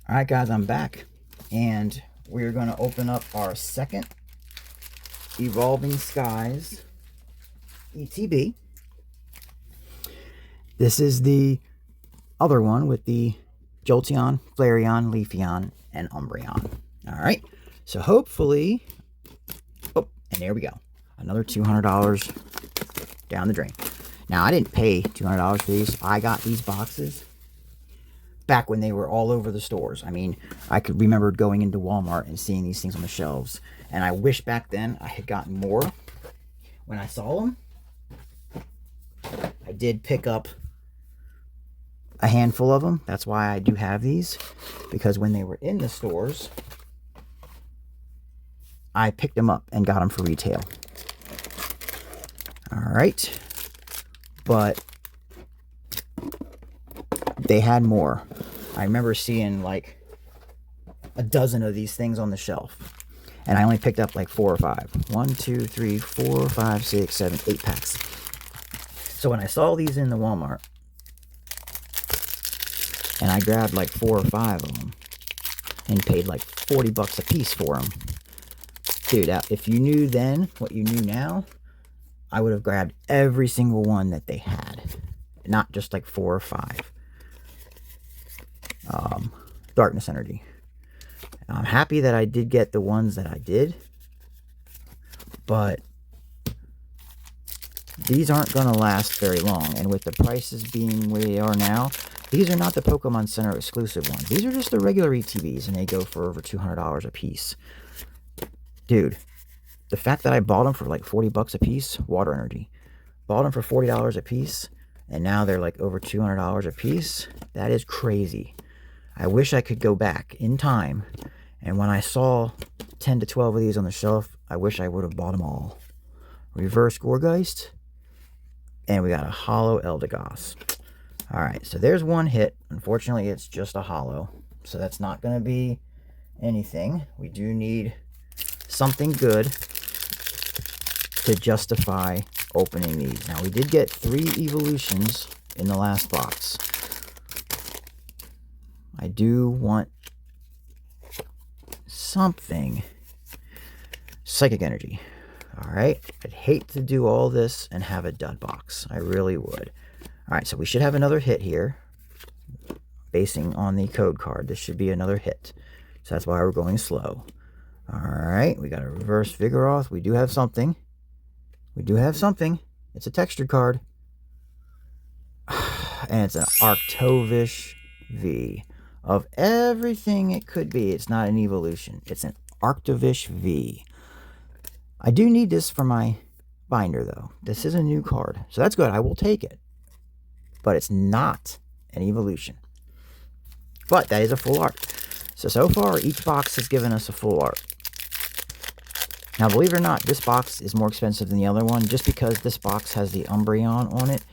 All right, guys, I'm back. And we're going to open up our second Evolving Skies ETB. This is the other one with the Jolteon, Flareon, Leafeon, and Umbreon. All right, so hopefully... Oh, and there we go. Another $200 down the drain. Now, I didn't pay $200 for these. I got these boxes back when they were all over the stores. I mean, I could remember going into Walmart and seeing these things on the shelves. And I wish back then I had gotten more. When I saw them, I did pick up a handful of them. That's why I do have these. Because when they were in the stores, I picked them up and got them for retail. All right. But they had more. I remember seeing like a dozen of these things on the shelf. And I only picked up like 4 or 5. 1, 2, 3, 4, 5, 6, 7, 8 packs. So when I saw these in the Walmart, and I grabbed like 4 or 5 of them, and paid like $40 a piece for them. Dude, if you knew then what you knew now, I would have grabbed every single one that they had. Not just like 4 or 5. Darkness Energy. I'm happy that I did get the ones that I did. But these aren't going to last very long. And with the prices being where they are now, these are not the Pokemon Center exclusive ones. These are just the regular ETBs, and they go for over $200 a piece. Dude, the fact that I bought them for like $40 a piece, Water Energy, bought them for $40 a piece, and now they're like over $200 a piece, that is crazy. I wish I could go back in time, and when I saw 10 to 12 of these on the shelf, I wish I would have bought them all. Reverse Gourgeist, and we got a Holo Eldegoss. Alright, so there's one hit. Unfortunately, it's just a holo, so that's not going to be anything. We do need something good to justify opening these. Now, we did get 3 evolutions in the last box. I do want something. Psychic Energy. Alright, I'd hate to do all this and have a dud box. I really would. Alright, so we should have another hit here. Basing on the code card, this should be another hit. So that's why we're going slow. Alright, we got a reverse Vigoroth. We do have something. We do have something. It's a textured card. And it's an Arctovish V. Of everything it could be, it's not an evolution. It's an Arctovish V. I do need this for my binder, though. This is a new card. So that's good. I will take it. But it's not an evolution. But that is a full art. So far, each box has given us a full art. Now, believe it or not, this box is more expensive than the other one. Just because this box has the Umbreon on it,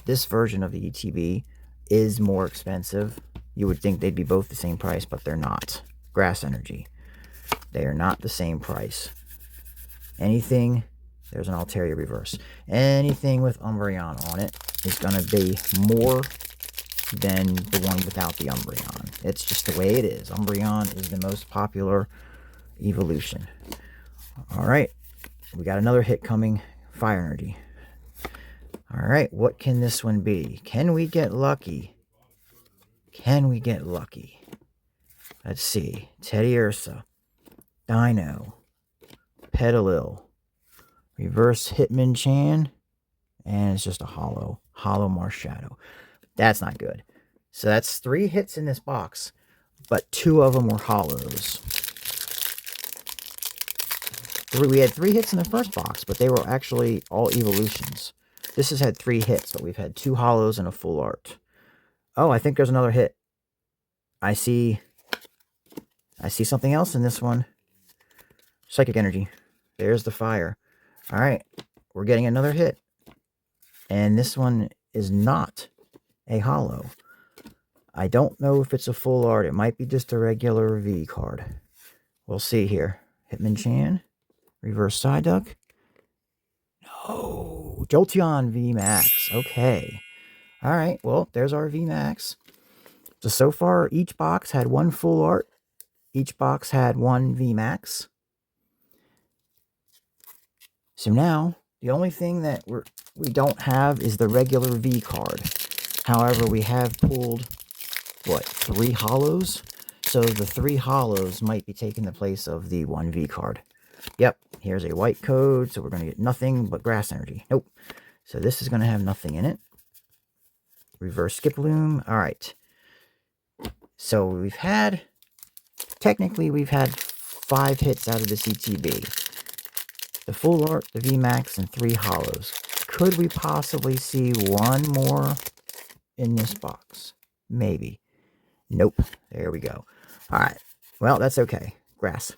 this version of the ETB is more expensive. You would think they'd be both the same price, but they're not. Grass Energy. They are not the same price. Anything, there's an Altaria reverse. Anything with Umbreon on it is going to be more than the one without the Umbreon. It's just the way it is. Umbreon is the most popular evolution. Alright, we got another hit coming. Fire Energy. Alright, what can this one be? Can we get lucky? Can we get lucky? Let's see. Teddiursa. Dino. Petalil. Reverse Hitmonchan. And it's just a holo. Holo Marshadow. That's not good. So that's 3 hits in this box. but 2 of them were hollows. We had 3 hits in the first box, but they were actually all evolutions. This has had 3 hits, but we've had 2 hollows and a full art. Oh, I think there's another hit. I see something else in this one. Psychic energy. There's the fire. All right, we're getting another hit. And this one is not a hollow. I don't know if it's a full art. It might be just a regular V card. We'll see here. Hitmonchan. Reverse Psyduck. No. Jolteon VMAX. Okay. All right. Well, there's our VMAX. So far, each box had 1 full art. Each box had 1 VMAX. So now, the only thing that we don't have is the regular V card. However, we have pulled, what, 3 hollows? So the 3 hollows might be taking the place of the 1 V card. Yep, here's a white code, so we're going to get nothing but grass energy. Nope. So this is going to have nothing in it. Reverse Skiploom. All right. So technically we've had 5 hits out of this ETB. The full art, the VMAX, and 3 hollows. Could we possibly see 1 more in this box? Maybe. Nope. There we go. All right. Well, that's okay. Grass.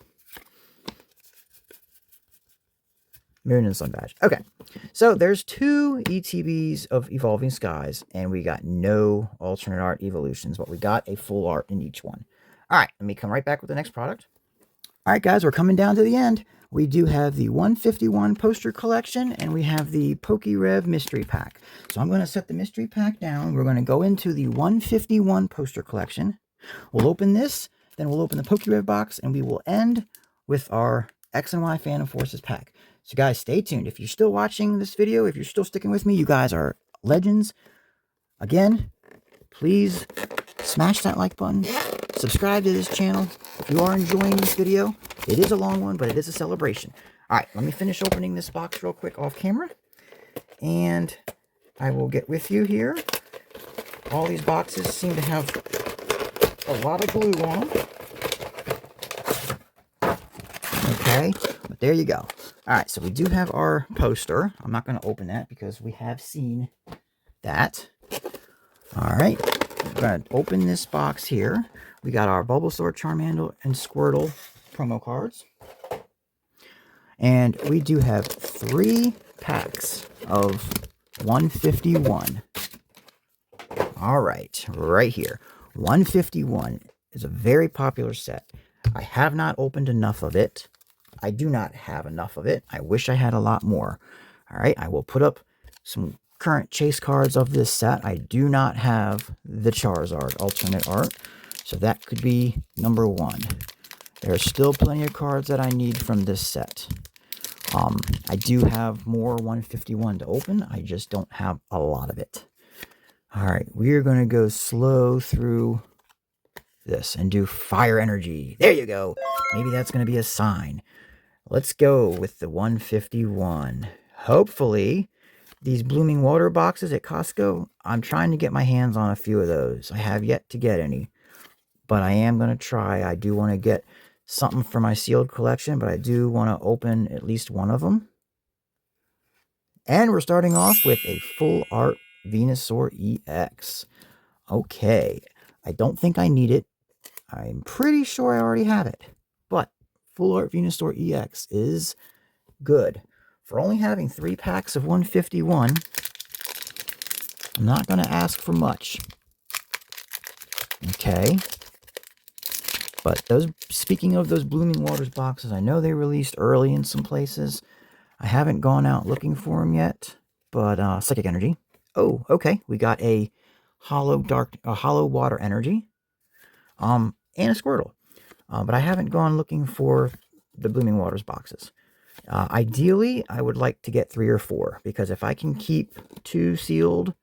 Moon and Sun Badge. Okay. So there's 2 ETBs of Evolving Skies, and we got no alternate art evolutions, but we got a full art in each one. All right. Let me come right back with the next product. All right, guys, we're coming down to the end. We do have the 151 poster collection, and we have the PokeRev mystery pack. So I'm going to set the mystery pack down. We're going to go into the 151 poster collection. We'll open this, then we'll open the PokeRev box, and we will end with our X and Y Phantom Forces pack. So, guys, stay tuned. If you're still watching this video, if you're still sticking with me, you guys are legends. Again, please smash that like button. Subscribe to this channel. If you are enjoying this video, it is a long one, but it is a celebration. All right, let me finish opening this box real quick off camera, and I will get with you here. All these boxes seem to have a lot of glue on them. Okay, but there you go. All right, so we do have our poster. I'm not going to open that because we have seen that. All right, we're going to open this box here. We got our Bulbasaur, Charmander, and Squirtle promo cards. And we do have 3 packs of 151. All right, right here. 151 is a very popular set. I have not opened enough of it. I do not have enough of it. I wish I had a lot more. All right, I will put up some current chase cards of this set. I do not have the Charizard alternate art, so that could be number 1. There are still plenty of cards that I need from this set. I do have more 151 to open. I just don't have a lot of it. All right, we're going to go slow through this and do Fire Energy. There you go. Maybe that's going to be a sign. Let's go with the 151. Hopefully, these Blooming Water boxes at Costco, I'm trying to get my hands on a few of those. I have yet to get any, but I am going to try. I do want to get something for my sealed collection, but I do want to open at least one of them. And we're starting off with a full art Venusaur EX. Okay, I don't think I need it. I'm pretty sure I already have it, but full art Venusaur EX is good. For only having 3 packs of 151, I'm not going to ask for much. Okay. But speaking of those Blooming Waters boxes, I know they released early in some places. I haven't gone out looking for them yet, but Psychic Energy. Oh, okay. We got a hollow water energy, and a Squirtle. But I haven't gone looking for the Blooming Waters boxes. Ideally, I would like to get 3 or 4, because if I can keep 2 sealed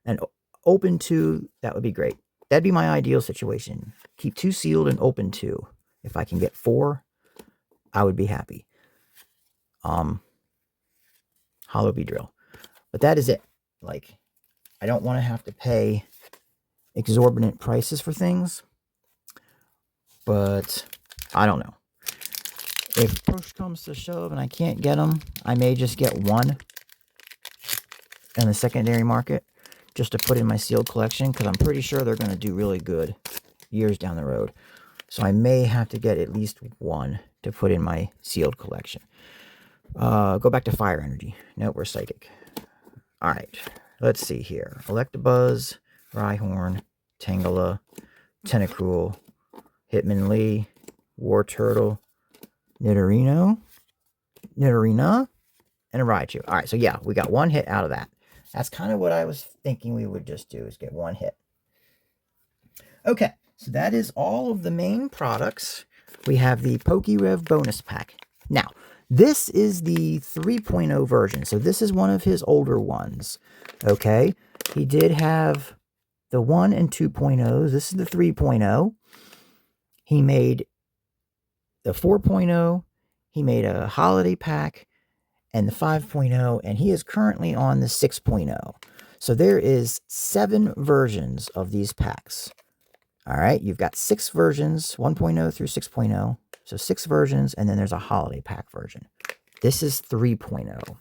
and open 2, that would be great. That'd be my ideal situation. Keep 2 sealed and open 2. If I can get 4, I would be happy. Hollow Beedrill. But that is it. Like, I don't want to have to pay exorbitant prices for things. but I don't know. If push comes to shove and I can't get them, I may just get one in the secondary market just to put in my sealed collection, because I'm pretty sure they're going to do really good years down the road. So I may have to get at least one to put in my sealed collection. Go back to Fire Energy. Nope, we're Psychic. All right, let's see here. Electabuzz, Rhyhorn, Tangela, Tentacruel, Hitmonlee, Wartortle, Nidorina, and a Raichu. All right, so yeah, we got one hit out of that. That's kind of what I was thinking we would just do, is get one hit. Okay, so that is all of the main products. We have the PokeRev bonus pack. Now, this is the 3.0 version, so this is one of his older ones. Okay, he did have the 1 and 2.0s. This is the 3.0. He made the 4.0. He made a holiday pack and the 5.0, and he is currently on the 6.0. So there is 7 versions of these packs. All right, you've got 6 versions, 1.0 through 6.0. So 6 versions, and then there's a holiday pack version. This is 3.0.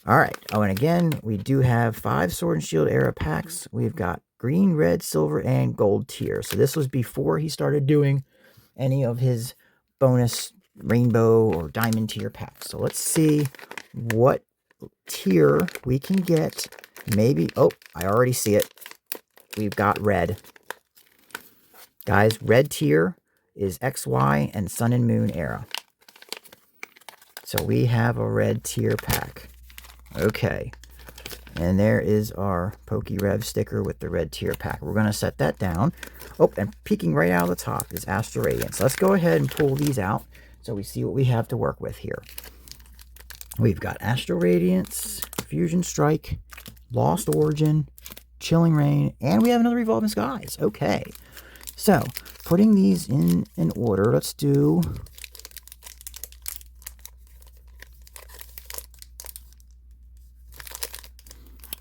All right. Oh, and again, we do have 5 Sword and Shield era packs. We've got green, red, silver, and gold tier. So this was before he started doing any of his bonus rainbow or diamond tier packs. So let's see what tier we can get. Maybe, oh, I already see it. We've got red. Guys, red tier is XY and Sun and Moon era. So we have a red tier pack. Okay. And there is our PokeRev sticker with the red tier pack. We're going to set that down. Oh, and peeking right out of the top is Astral Radiance. Let's go ahead and pull these out so we see what we have to work with here. We've got Astral Radiance, Fusion Strike, Lost Origin, Chilling Reign, and we have another Evolving Skies. Okay. So, putting these in order, let's do...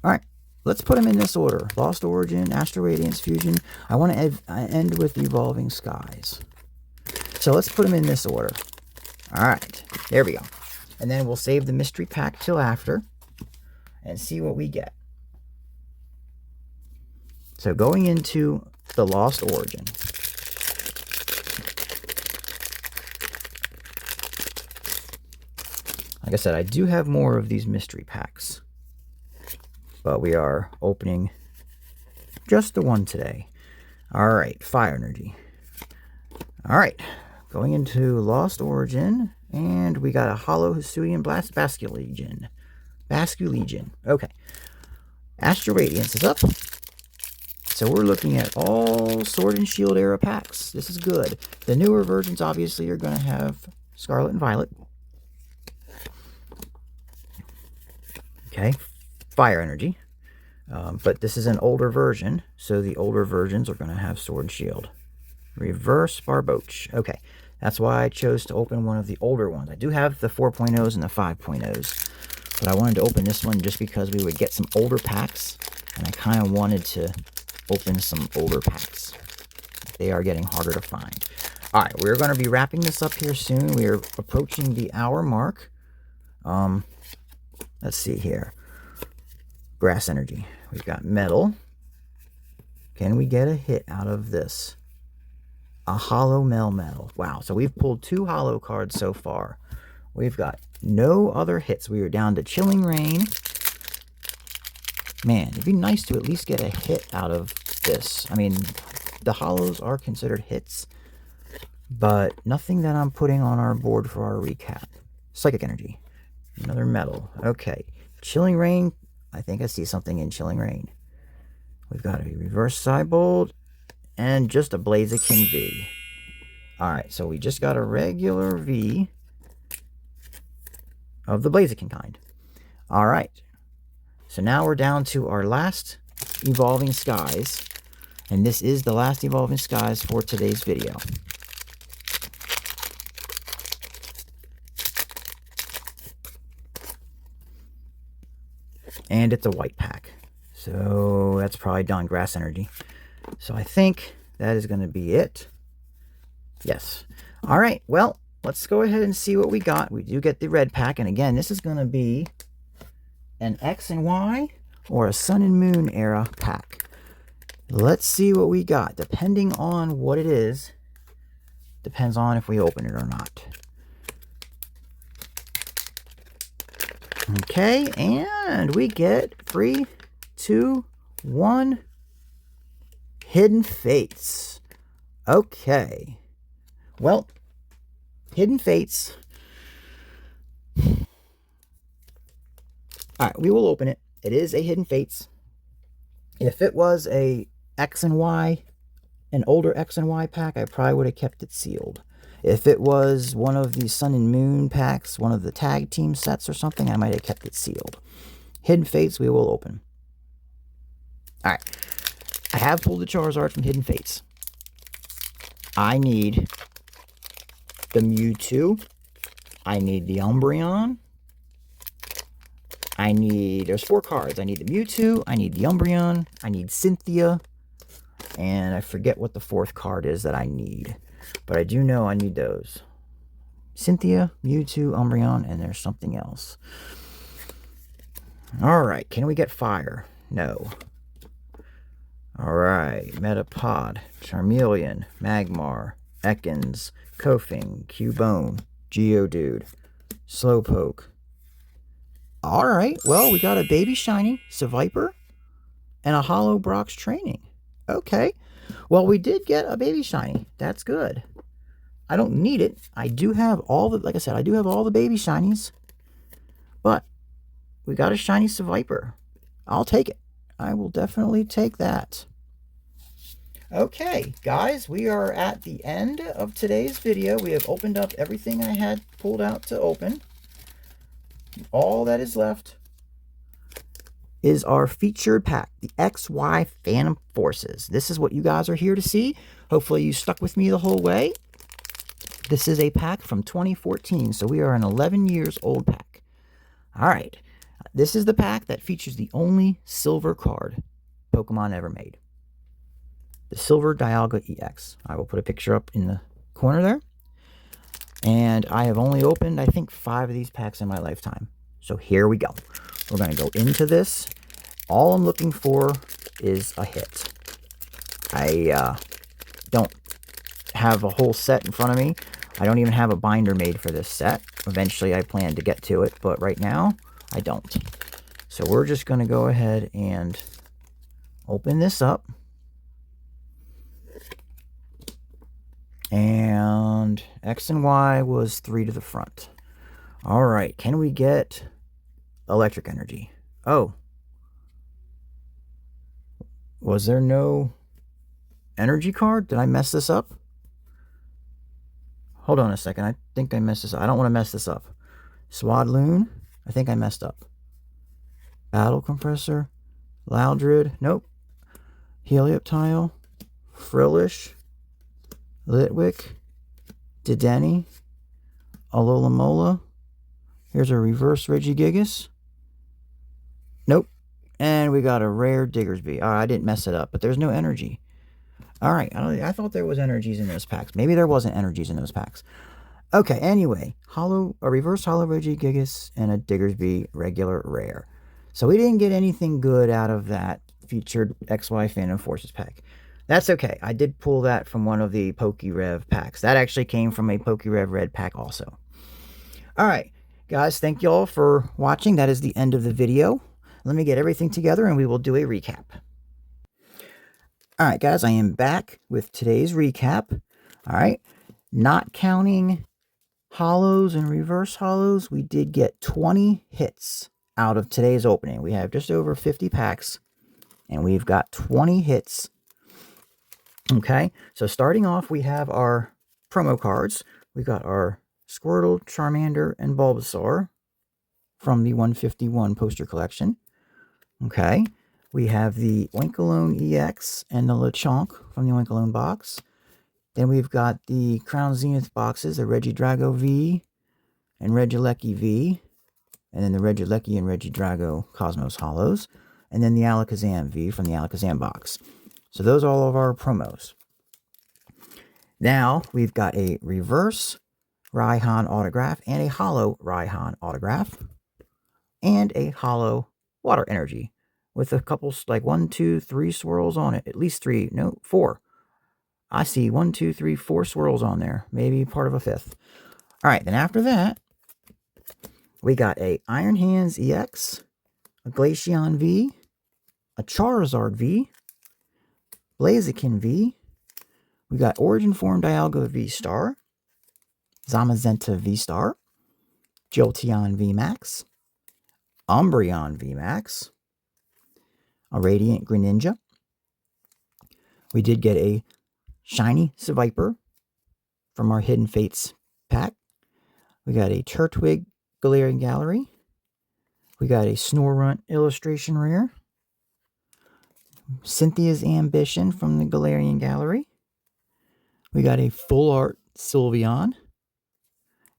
All right, let's put them in this order. Lost Origin, Astral Radiance, Fusion. I want to end with Evolving Skies. So let's put them in this order. All right, there we go. And then we'll save the mystery pack till after and see what we get. So going into the Lost Origin. Like I said, I do have more of these mystery packs, but we are opening just the one today. All right, Fire Energy. All right, going into Lost Origin, and we got a Hollow Hisuian Blast Basculegion. Okay. Astral Radiance is up. So we're looking at all Sword and Shield era packs. This is good. The newer versions obviously are going to have Scarlet and Violet. Okay, Fire Energy. But this is an older version, so the older versions are going to have Sword and Shield. Reverse Barboach. Okay, that's why I chose to open one of the older ones. I do have the 4.0s and the 5.0s, but I wanted to open this one just because we would get some older packs, and I kind of wanted to open some older packs. They are getting harder to find. All right, we're going to be wrapping this up here soon. We are approaching the hour mark. Let's see here. Grass Energy. We've got Metal. Can we get a hit out of this? A Hollow Melmetal. Wow, so we've pulled 2 hollow cards so far. We've got no other hits. We are down to Chilling Reign. Man, it'd be nice to at least get a hit out of this. I mean, the hollows are considered hits, but nothing that I'm putting on our board for our recap. Psychic Energy. Another Metal. Okay. Chilling Reign. I think I see something in Chilling Reign. We've got a Reverse Cybolt and just a Blaziken V. Alright, so we just got a regular V of the Blaziken kind. Alright. So now we're down to our last Evolving Skies. And this is the last Evolving Skies for today's video. And it's a white pack. So that's probably done. Grass Energy. So I think that is going to be it Yes. All right. Well, let's go ahead and see what we got. We do get the red pack. And again, this is going to be an X and Y or a Sun and Moon era pack. Let's see what we got. Depending on what it is, depends on if we open it or not. Okay, and we get 3, 2, 1. Hidden Fates. Okay. Well, Hidden Fates. Alright, we will open it. It is a Hidden Fates. If it was a X and Y, an older X and Y pack, I probably would have kept it sealed. If it was one of the Sun and Moon packs, one of the tag team sets or something, I might have kept it sealed. Hidden Fates, we will open. Alright. I have pulled the Charizard from Hidden Fates. I need the Mewtwo. I need the Umbreon. There's 4 cards. I need the Mewtwo. I need the Umbreon. I need Cynthia. And I forget what the 4th card is that I need. But I do know I need those. Cynthia, Mewtwo, Umbreon, and there's something else. Alright, can we get fire? No. Alright, Metapod, Charmeleon, Magmar, Ekans, Koffing, Cubone, Geodude, Slowpoke. Alright, well, we got a Baby Shiny, Seviper, and a Hollow Brock's Training. Okay, well, we did get a Baby Shiny. That's good. I don't need it. I do have all the, like I said, I do have all the Baby Shinies. But we got a Shiny Seviper. I'll take it. I will definitely take that. Okay, guys, we are at the end of today's video. We have opened up everything I had pulled out to open. All that is left is our featured pack, the XY Phantom Forces. This is what you guys are here to see. Hopefully you stuck with me the whole way. This is a pack from 2014, so we are an 11 years old pack. All right, this is the pack that features the only silver card Pokemon ever made. The Silver Dialga EX. I will put a picture up in the corner there. And I have only opened, I think, 5 of these packs in my lifetime. So here we go. We're going to go into this. All I'm looking for is a hit. I don't have a whole set in front of me. I don't even have a binder made for this set. Eventually, I plan to get to it, but right now, I don't. So we're just going to go ahead and open this up. And X and Y was 3 to the front. All right, can we get electric energy? Oh. Was there no energy card? Did I mess this up? Hold on a second. I think I messed this up. I don't want to mess this up. Swadloon. I think I messed up. Battle Compressor. Loudred. Nope. Helioptile. Frillish. Litwick, Dedenne, Alola. Here's a reverse Regigigas. Nope. And we got a rare Diggersby. I didn't mess it up, but there's no energy. All right. I thought there was energies in those packs. Maybe there wasn't energies in those packs. Okay. Anyway, a reverse Hollow Regigigas and a Diggersby regular rare. So we didn't get anything good out of that featured XY Phantom Forces pack. That's okay. I did pull that from one of the PokeRev packs. That actually came from a PokeRev Red pack also. All right, guys, thank you all for watching. That is the end of the video. Let me get everything together and we will do a recap. All right, guys, I am back with today's recap. All right, not counting hollows and reverse hollows, we did get 20 hits out of today's opening. We have just over 50 packs and we've got 20 hits. Okay, so starting off, we have our promo cards. We got our Squirtle, Charmander, and Bulbasaur from the 151 poster collection. Okay, we have the Oinkologne EX and the Lechonk from the Oinkologne box. Then we've got the Crown Zenith boxes, the Regidrago V and Regieleki V. And then the Regieleki and Regidrago Cosmos Hollows. And then the Alakazam V from the Alakazam box. So those are all of our promos. Now we've got a reverse Raihan autograph and a hollow Raihan autograph and a hollow water energy with a couple, like 1, 2, 3 swirls on it. At least 3, no, 4. I see 1, 2, 3, 4 swirls on there. Maybe part of a 5th. All right, then after that, we got a Iron Hands EX, a Glaceon V, a Charizard V, Blaziken V. We got Origin Form Dialga V-Star, Zamazenta V-Star, Jolteon VMAX, Umbreon VMAX, a Radiant Greninja. We did get a Shiny Seviper from our Hidden Fates pack. We got a Turtwig Galarian Gallery. We got a Snorunt illustration rare. Cynthia's Ambition from the Galarian Gallery. We got a full art Sylveon.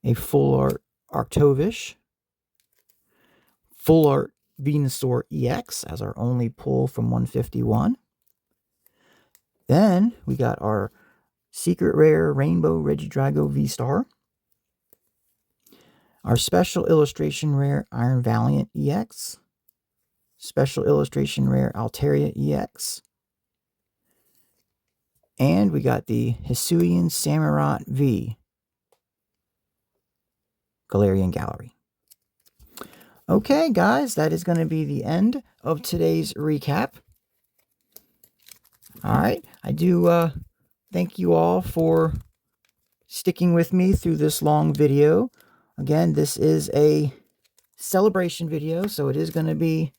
A full art Arctovish. Full art Venusaur EX as our only pull from 151. Then we got our secret rare Rainbow Regidrago V-Star. Our special illustration rare Iron Valiant EX. Special illustration rare Altaria EX. And we got the Hisuian Samurott V Galarian Gallery. Okay, guys, that is going to be the end of today's recap. All right, I do thank you all for sticking with me through this long video. Again, this is a celebration video, so it is going to be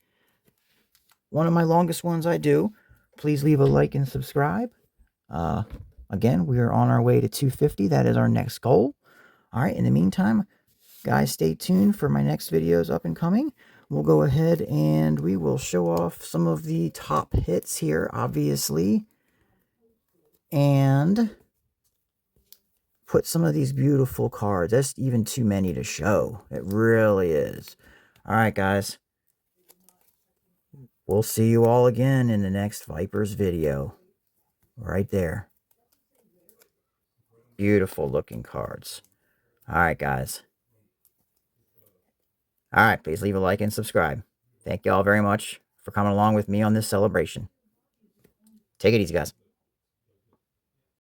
one of my longest ones I do. Please leave a like and subscribe. Again, we are on our way to 250. That is our next goal. All right, in the meantime, guys, stay tuned for my next videos up and coming. We'll go ahead and we will show off some of the top hits here, obviously, and put some of these beautiful cards. That's even too many to show. It really is. All right, guys. We'll see you all again in the next Vipers video. Right there. Beautiful looking cards. All right, guys. All right, please leave a like and subscribe. Thank you all very much for coming along with me on this celebration. Take it easy, guys.